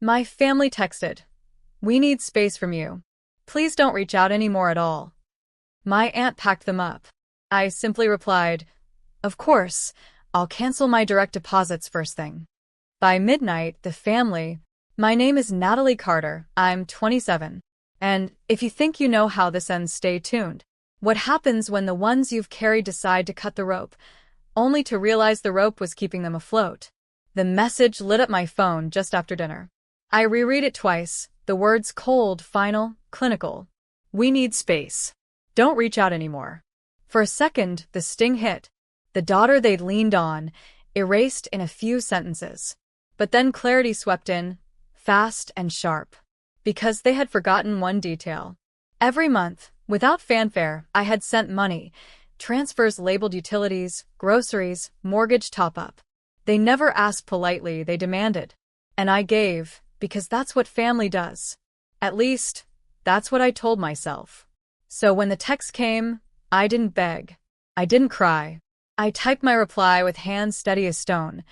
My family texted, "We need space from you. Please don't reach out anymore at all." My aunt packed them up. I simply replied, "Of course, I'll cancel my direct deposits first thing." By midnight, the family, "My name is Natalie Carter, I'm 27. And if you think you know how this ends, stay tuned. What happens when the ones you've carried decide to cut the rope, only to realize the rope was keeping them afloat?" The message lit up my phone just after dinner. I reread it twice, the words cold, final, clinical. "We need space. Don't reach out anymore." For a second, the sting hit. The daughter they'd leaned on, erased in a few sentences. But then clarity swept in, fast and sharp. Because they had forgotten one detail. Every month, without fanfare, I had sent money, transfers labeled utilities, groceries, mortgage top-up. They never asked politely, they demanded. And I gave, because that's what family does. At least, that's what I told myself. So when the text came, I didn't beg. I didn't cry. I typed my reply with hands steady as stone.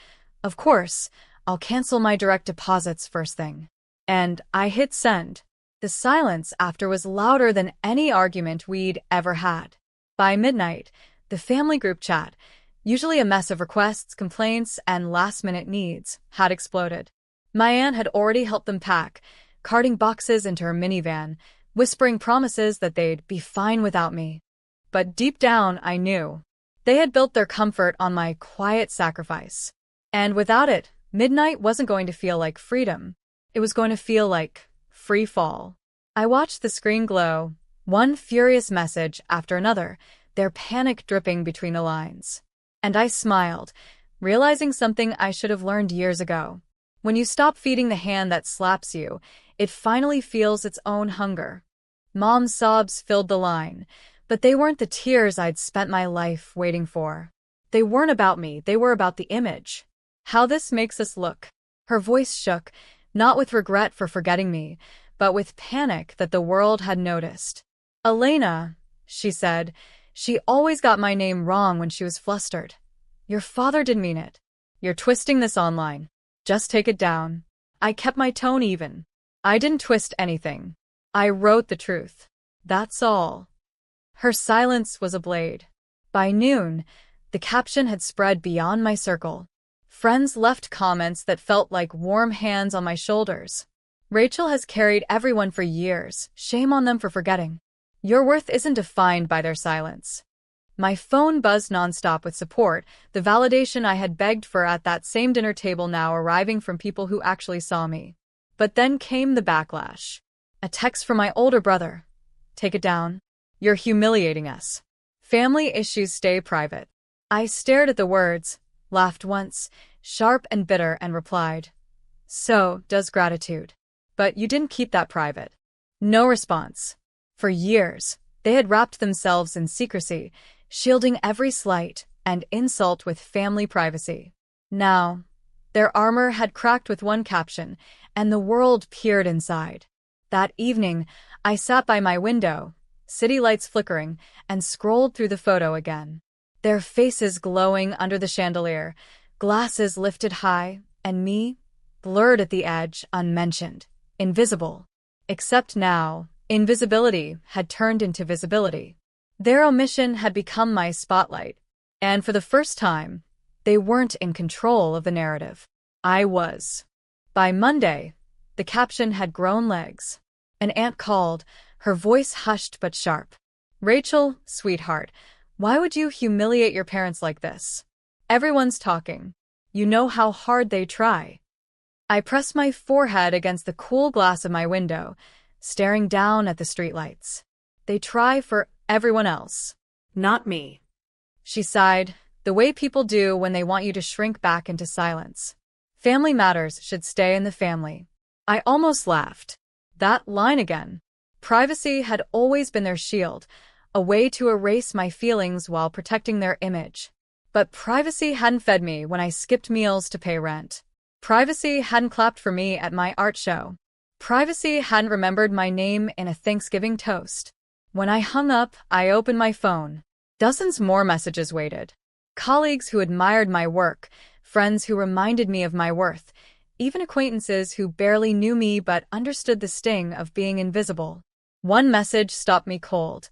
"Of course, I'll cancel my direct deposits first thing." And I hit send. The silence after was louder than any argument we'd ever had. By midnight, the family group chat, usually a mess of requests, complaints, and last-minute needs, had exploded. My aunt had already helped them pack, carting boxes into her minivan, whispering promises that they'd be fine without me. But deep down, I knew. They had built their comfort on my quiet sacrifice. And without it, midnight wasn't going to feel like freedom. It was going to feel like free fall. I watched the screen glow, one furious message after another, their panic dripping between the lines. And I smiled, realizing something I should have learned years ago. When you stop feeding the hand that slaps you, it finally feels its own hunger. Mom's sobs filled the line, but they weren't the tears I'd spent my life waiting for. They weren't about me, they were about the image. "How this makes us look." Her voice shook, not with regret for forgetting me, but with panic that the world had noticed. "Elena," she said, "she always got my name wrong when she was flustered. Your father didn't mean it. You're twisting this online. Just take it down." I kept my tone even. "I didn't twist anything. I wrote the truth. That's all." Her silence was a blade. By noon, the caption had spread beyond my circle. Friends left comments that felt like warm hands on my shoulders. "Rachel has carried everyone for years. Shame on them for forgetting. Your worth isn't defined by their silence." My phone buzzed nonstop with support, the validation I had begged for at that same dinner table now arriving from people who actually saw me. But then came the backlash. A text from my older brother. "Take it down. You're humiliating us. Family issues stay private." I stared at the words, laughed once, sharp and bitter, and replied, "So does gratitude. But you didn't keep that private." No response. For years, they had wrapped themselves in secrecy, shielding every slight and insult with family privacy. Now, their armor had cracked with one caption, and the world peered inside. That evening, I sat by my window, city lights flickering, and scrolled through the photo again. Their faces glowing under the chandelier, glasses lifted high, and me, blurred at the edge, unmentioned, invisible. Except now, invisibility had turned into visibility. Their omission had become my spotlight, and for the first time, they weren't in control of the narrative. I was. By Monday, the caption had grown legs. An aunt called, her voice hushed but sharp. "Rachel, sweetheart, why would you humiliate your parents like this? Everyone's talking. You know how hard they try." I pressed my forehead against the cool glass of my window, staring down at the streetlights. "They try for everyone else. Not me." She sighed, the way people do when they want you to shrink back into silence. Family matters should stay in the family. I almost laughed. That line again. Privacy had always been their shield, a way to erase my feelings while protecting their image. But privacy hadn't fed me when I skipped meals to pay rent. Privacy hadn't clapped for me at my art show. Privacy hadn't remembered my name in a Thanksgiving toast. When I hung up, I opened my phone. Dozens more messages waited. Colleagues who admired my work, friends who reminded me of my worth, even acquaintances who barely knew me but understood the sting of being invisible. One message stopped me cold.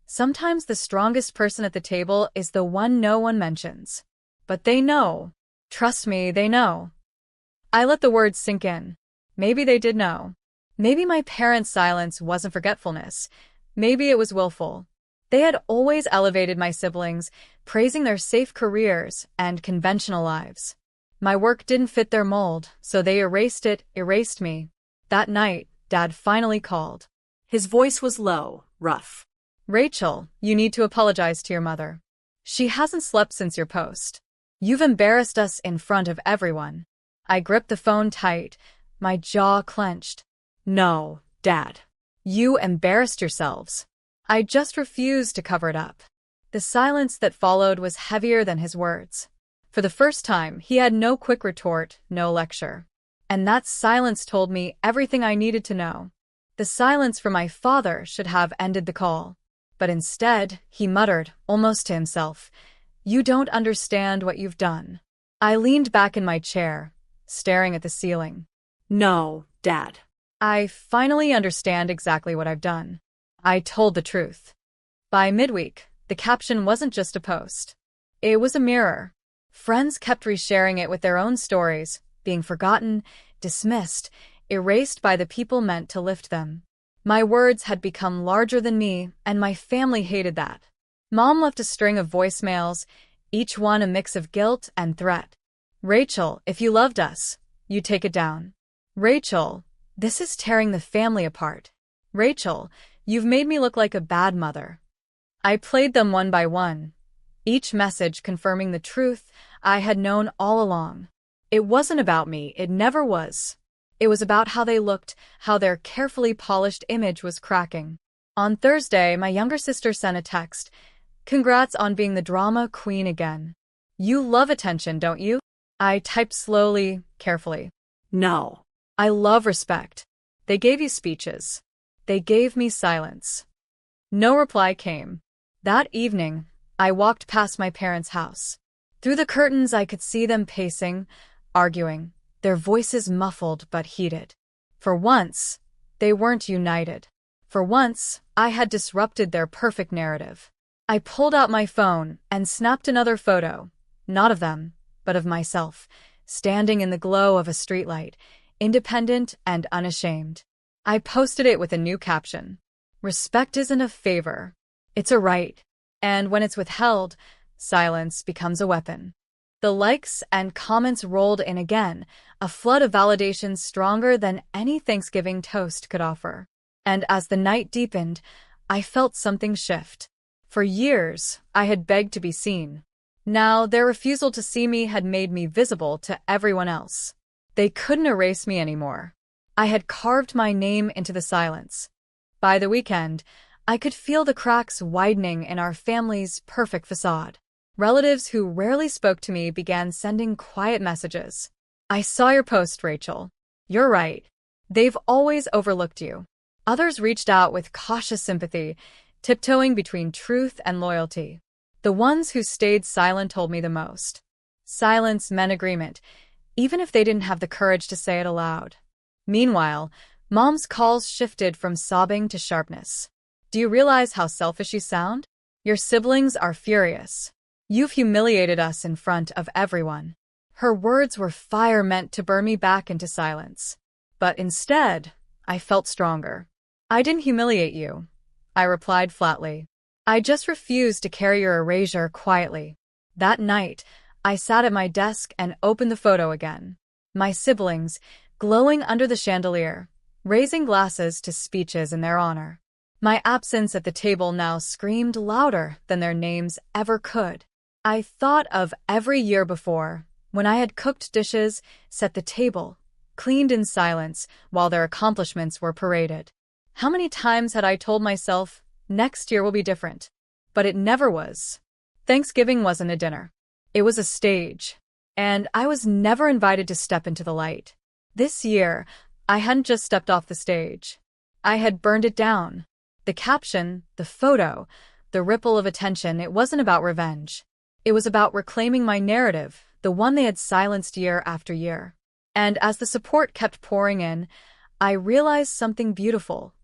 Sometimes the strongest person at the table is the one no one mentions. But they know. Trust me, they know. I let the words sink in. Maybe they did know. Maybe my parents' silence wasn't forgetfulness. Maybe it was willful. They had always elevated my siblings, praising their safe careers and conventional lives. My work didn't fit their mold, so they erased me. That night, Dad finally called. His voice was low, rough. Rachel, you need to apologize to your mother. She hasn't slept since your post. You've embarrassed us in front of everyone. I gripped the phone tight, my jaw clenched. No, Dad. You embarrassed yourselves. I just refused to cover it up. The silence that followed was heavier than his words. For the first time, he had no quick retort, no lecture. And that silence told me everything I needed to know. The silence from my father should have ended the call. But instead, he muttered, almost to himself, "You don't understand what you've done." I leaned back in my chair, staring at the ceiling. No, Dad. I finally understand exactly what I've done. I told the truth. By midweek, the caption wasn't just a post. It was a mirror. Friends kept resharing it with their own stories, being forgotten, dismissed, erased by the people meant to lift them. My words had become larger than me, and my family hated that. Mom left a string of voicemails, each one a mix of guilt and threat. "Rachel, if you loved us, you'd take it down. Rachel, this is tearing the family apart. Rachel, you've made me look like a bad mother." I played them one by one, each message confirming the truth I had known all along. It wasn't about me, it never was. It was about how they looked, how their carefully polished image was cracking. On Thursday, my younger sister sent a text. "Congrats on being the drama queen again. You love attention, don't you?" I typed slowly, carefully. No. "I love respect. They gave you speeches. They gave me silence." No reply came. That evening, I walked past my parents' house. Through the curtains, I could see them pacing, arguing, their voices muffled but heated. For once, they weren't united. For once, I had disrupted their perfect narrative. I pulled out my phone and snapped another photo, not of them, but of myself, standing in the glow of a streetlight, independent and unashamed. I posted it with a new caption. "Respect isn't a favor. It's a right. And when it's withheld, silence becomes a weapon." The likes and comments rolled in again, a flood of validation stronger than any Thanksgiving toast could offer. And as the night deepened, I felt something shift. For years, I had begged to be seen. Now, their refusal to see me had made me visible to everyone else. They couldn't erase me anymore. I had carved my name into the silence. By the weekend, I could feel the cracks widening in our family's perfect facade. Relatives who rarely spoke to me began sending quiet messages. "I saw your post, Rachel. You're right. They've always overlooked you." Others reached out with cautious sympathy, tiptoeing between truth and loyalty. The ones who stayed silent told me the most. Silence meant agreement, even if they didn't have the courage to say it aloud. Meanwhile, Mom's calls shifted from sobbing to sharpness. "Do you realize how selfish you sound? Your siblings are furious. You've humiliated us in front of everyone." Her words were fire meant to burn me back into silence. But instead, I felt stronger. "I didn't humiliate you," I replied flatly. "I just refused to carry your erasure quietly." That night, I sat at my desk and opened the photo again. My siblings, glowing under the chandelier, raising glasses to speeches in their honor. My absence at the table now screamed louder than their names ever could. I thought of every year before, when I had cooked dishes, set the table, cleaned in silence while their accomplishments were paraded. How many times had I told myself, next year will be different? But it never was. Thanksgiving wasn't a dinner. It was a stage. And I was never invited to step into the light. This year, I hadn't just stepped off the stage. I had burned it down. The caption, the photo, the ripple of attention, it wasn't about revenge. It was about reclaiming my narrative, the one they had silenced year after year. And as the support kept pouring in, I realized something beautiful.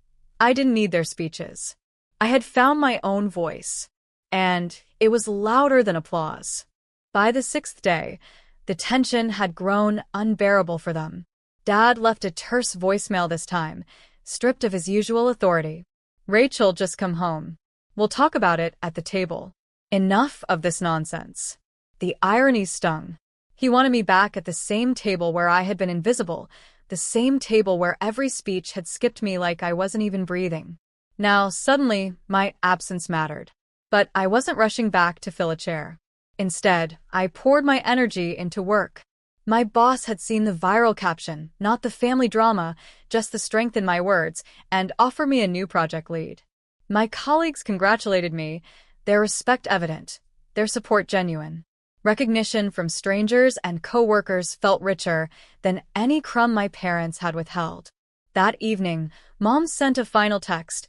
I didn't need their speeches. I had found my own voice, and it was louder than applause. By the sixth day, the tension had grown unbearable for them. Dad left a terse voicemail this time, stripped of his usual authority. "Rachel, just come home. We'll talk about it at the table." Enough of this nonsense. The irony stung. He wanted me back at the same table where I had been invisible, the same table where every speech had skipped me like I wasn't even breathing. Now, suddenly, my absence mattered. But I wasn't rushing back to fill a chair. Instead, I poured my energy into work. My boss had seen the viral caption, not the family drama, just the strength in my words, and offered me a new project lead. My colleagues congratulated me, their respect evident, their support genuine. Recognition from strangers and coworkers felt richer than any crumb my parents had withheld. That evening, Mom sent a final text.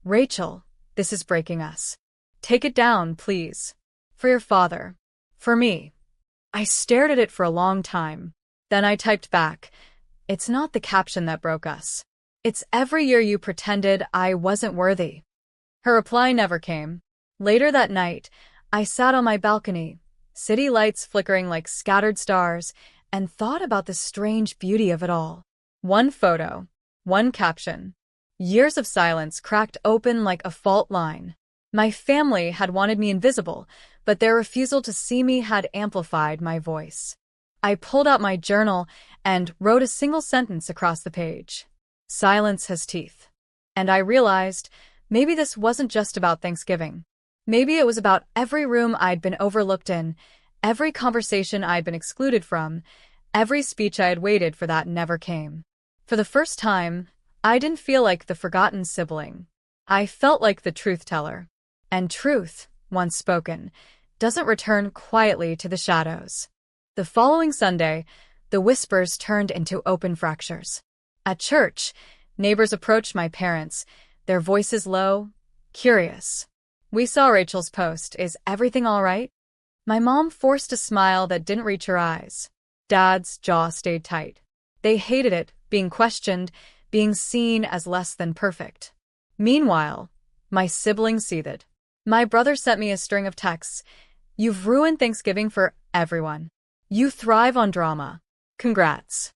"Rachel, this is breaking us. Take it down, please. For your father. For me." I stared at it for a long time. Then I typed back, "It's not the caption that broke us. It's every year you pretended I wasn't worthy." Her reply never came. Later that night, I sat on my balcony, city lights flickering like scattered stars, and thought about the strange beauty of it all. One photo, one caption. Years of silence cracked open like a fault line. My family had wanted me invisible, but their refusal to see me had amplified my voice. I pulled out my journal and wrote a single sentence across the page. "Silence has teeth." And I realized maybe this wasn't just about Thanksgiving. Maybe it was about every room I'd been overlooked in, every conversation I'd been excluded from, every speech I had waited for that never came. For the first time, I didn't feel like the forgotten sibling. I felt like the truth teller. And truth, once spoken, doesn't return quietly to the shadows. The following Sunday, the whispers turned into open fractures. At church, neighbors approached my parents, their voices low, curious. "We saw Rachel's post. Is everything all right?" My mom forced a smile that didn't reach her eyes. Dad's jaw stayed tight. They hated it, being questioned, being seen as less than perfect. Meanwhile, my siblings seethed. My brother sent me a string of texts. "You've ruined Thanksgiving for everyone. You thrive on drama. Congrats."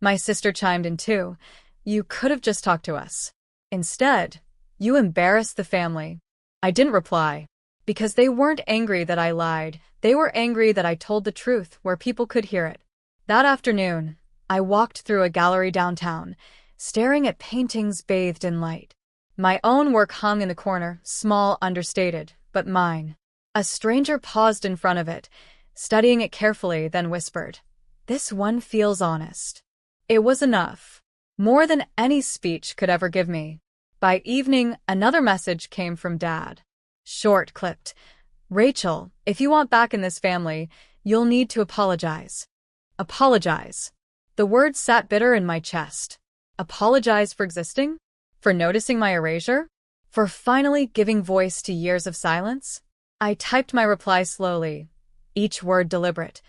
My sister chimed in too. "You could have just talked to us. Instead, you embarrassed the family." I didn't reply, because they weren't angry that I lied. They were angry that I told the truth where people could hear it. That afternoon, I walked through a gallery downtown, staring at paintings bathed in light. My own work hung in the corner, small, understated, but mine. A stranger paused in front of it, studying it carefully, then whispered, "This one feels honest." It was enough. More than any speech could ever give me. By evening, another message came from Dad. Short, clipped. "Rachel, if you want back in this family, you'll need to apologize." Apologize. The word sat bitter in my chest. Apologize for existing? For noticing my erasure? For finally giving voice to years of silence? I typed my reply slowly, each word deliberate.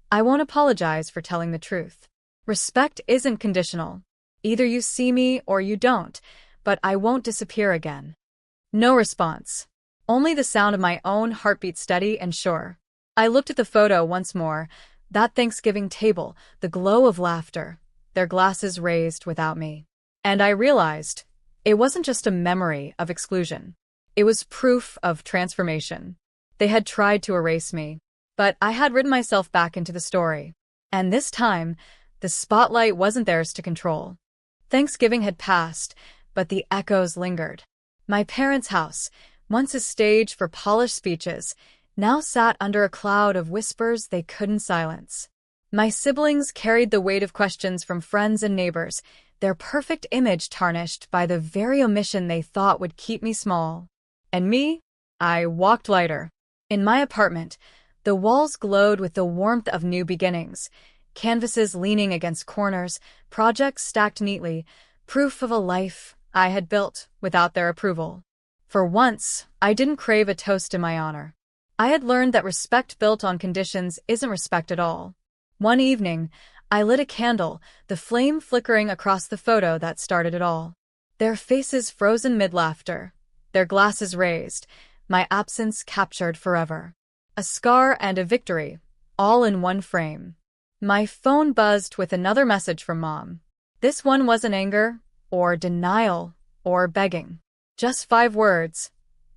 "I won't apologize for telling the truth. Respect isn't conditional. Either you see me or you don't, but I won't disappear again." No response. Only the sound of my own heartbeat, steady and sure. I looked at the photo once more, that Thanksgiving table, the glow of laughter, their glasses raised without me. And I realized it wasn't just a memory of exclusion. It was proof of transformation. They had tried to erase me, but I had written myself back into the story. And this time, the spotlight wasn't theirs to control. Thanksgiving had passed, but the echoes lingered. My parents' house, once a stage for polished speeches, now sat under a cloud of whispers they couldn't silence. My siblings carried the weight of questions from friends and neighbors, their perfect image tarnished by the very omission they thought would keep me small. And me? I walked lighter. In my apartment, the walls glowed with the warmth of new beginnings, canvases leaning against corners, projects stacked neatly, proof of a life I had built without their approval. For once, I didn't crave a toast in my honor. I had learned that respect built on conditions isn't respect at all. One evening, I lit a candle, the flame flickering across the photo that started it all. Their faces frozen mid-laughter, their glasses raised, my absence captured forever. A scar and a victory, all in one frame. My phone buzzed with another message from Mom. This one wasn't anger, or denial, or begging. Just 5 words.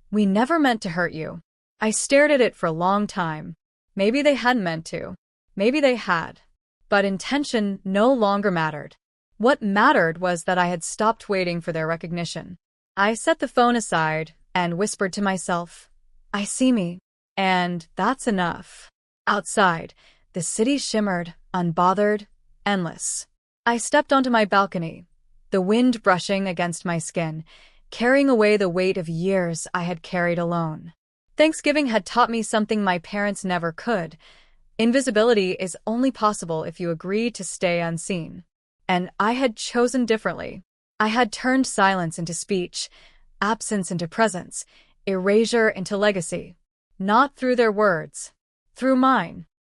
We never meant to hurt you. I stared at it for a long time. Maybe they hadn't meant to. Maybe they had. But intention no longer mattered. What mattered was that I had stopped waiting for their recognition. I set the phone aside and whispered to myself, I see me. And that's enough. Outside, the city shimmered, unbothered, endless. I stepped onto my balcony, the wind brushing against my skin, carrying away the weight of years I had carried alone. Thanksgiving had taught me something my parents never could. Invisibility is only possible if you agree to stay unseen. And I had chosen differently. I had turned silence into speech, absence into presence, erasure into legacy. Not through their words, through mine.